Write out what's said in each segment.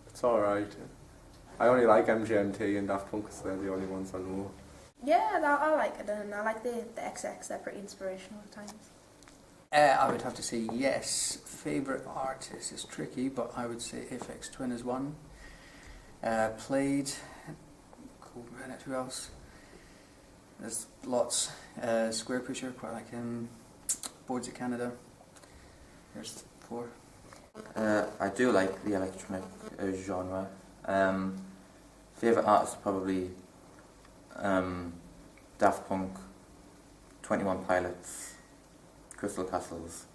It's alright. I only like MGMT and Daft Punk because they're the only ones I know. Yeah, I like it, and I like the XX, they're pretty inspirational at times. I would have to say yes. Favourite artist is tricky, but I would say Aphex Twin is one. Played, cool minute, who else? There's lots. Square Pusher, quite like him. Boards of Canada. There's 4. I do like the electronic genre. Favourite artists probably Daft Punk, 21 Pilots, Crystal Castles,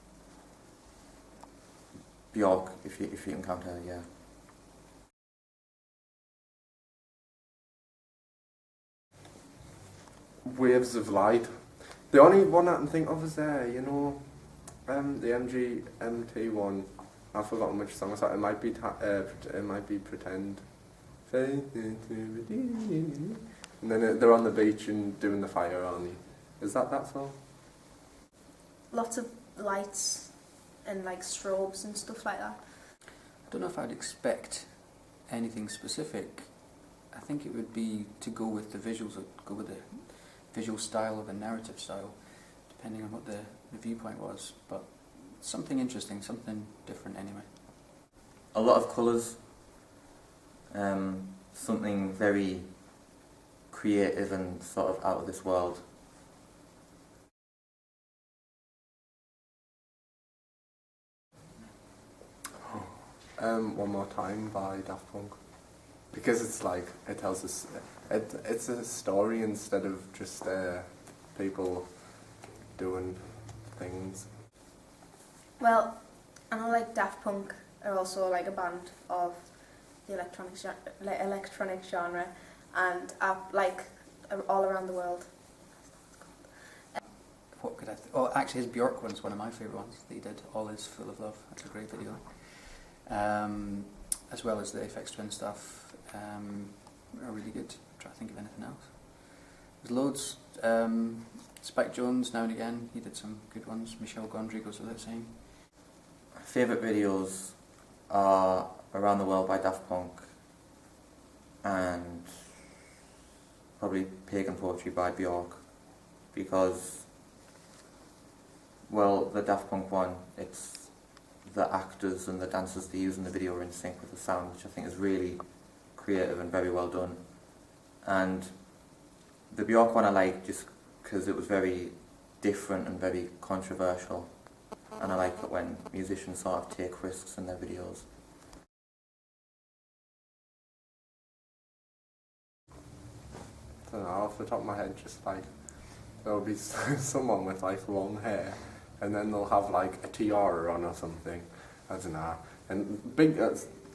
Bjork, if you can count her, yeah. Waves of Light. The only one I can think of is there, the MGMT one. I've forgotten which song it's like. It might be Pretend. And then they're on the beach and doing the fire, aren't they? Is that song? Lots of lights and like strobes and stuff like that. I don't know if I'd expect anything specific. I think it would be to go with the visuals, or go with the visual style or the narrative style, depending on what the viewpoint was. But something interesting, something different anyway. A lot of colours, something very creative and sort of out of this world. One More Time by Daft Punk. Because it's like, it tells us, it's a story instead of just people doing things. Well, I know like Daft Punk are also like a band of the electronic genre, and like all around the world. What could I? Oh, actually, his Bjork one's one of my favourite ones that he did. All Is Full of Love. That's a great video. As well as the Aphex Twin stuff, are really good. I'm trying to think of anything else. There's loads. Spike Jones now and again, he did some good ones. Michel Gondry goes without saying. Favourite videos are Around the World by Daft Punk and probably Pagan Poetry by Bjork, because, well, the Daft Punk one, it's the actors and the dancers they use in the video are in sync with the sound, which I think is really creative and very well done. And the Bjork one I like just because it was very different and very controversial, and I like it when musicians sort of take risks in their videos. I don't know, off the top of my head, just like, there'll be someone with like long hair, and then they'll have like a tiara on or something, I don't know, and big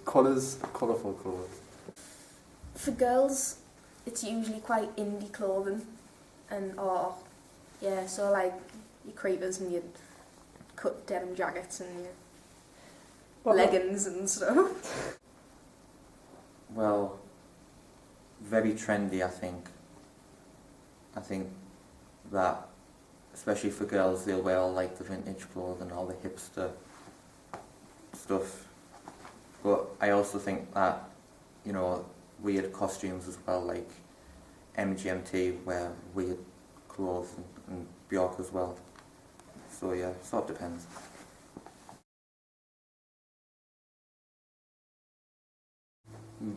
colours, colourful clothes. For girls, it's usually quite indie clothing, and so like your creepers and your cut denim jackets and your leggings and stuff. Well, very trendy, I think. I think that, especially for girls, they'll wear all like the vintage clothes and all the hipster stuff. But I also think that, weird costumes as well, like MGMT wear weird clothes and Bjork as well. So yeah, sort of depends.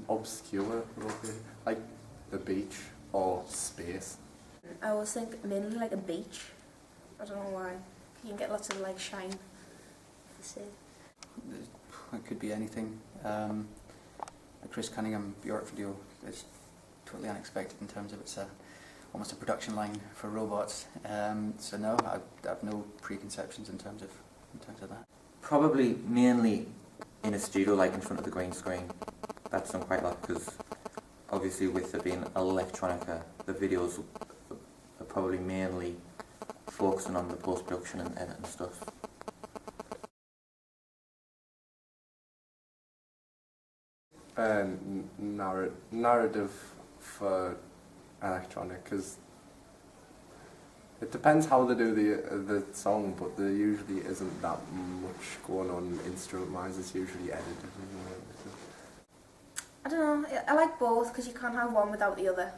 Obscure, probably, like the beach or space. I always think mainly like a beach. I don't know why. You can get lots of like shine. It could be anything. The Chris Cunningham Bjork video is totally unexpected in terms of it's almost a production line for robots. So no, I have no preconceptions in terms of that. Probably mainly in a studio, like in front of the green screen. That's done quite a lot because obviously with it being electronica, the videos are probably mainly focusing on the post-production and edit and stuff. Narrative for electronic, because it depends how they do the song, but there usually isn't that much going on instrument-wise. It's usually edited. I don't know. I like both because you can't have one without the other.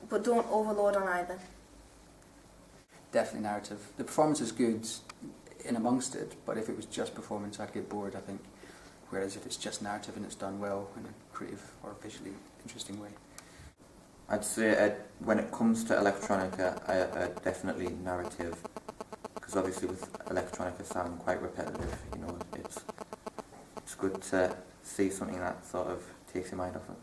But don't overload on either. Definitely narrative. The performance is good in amongst it, but if it was just performance, I'd get bored, I think. Whereas if it's just narrative and it's done well in a creative or visually interesting way. I'd say when it comes to electronica, definitely narrative, because obviously with electronica sound quite repetitive, you know, it's good to see something that sort of takes your mind off it.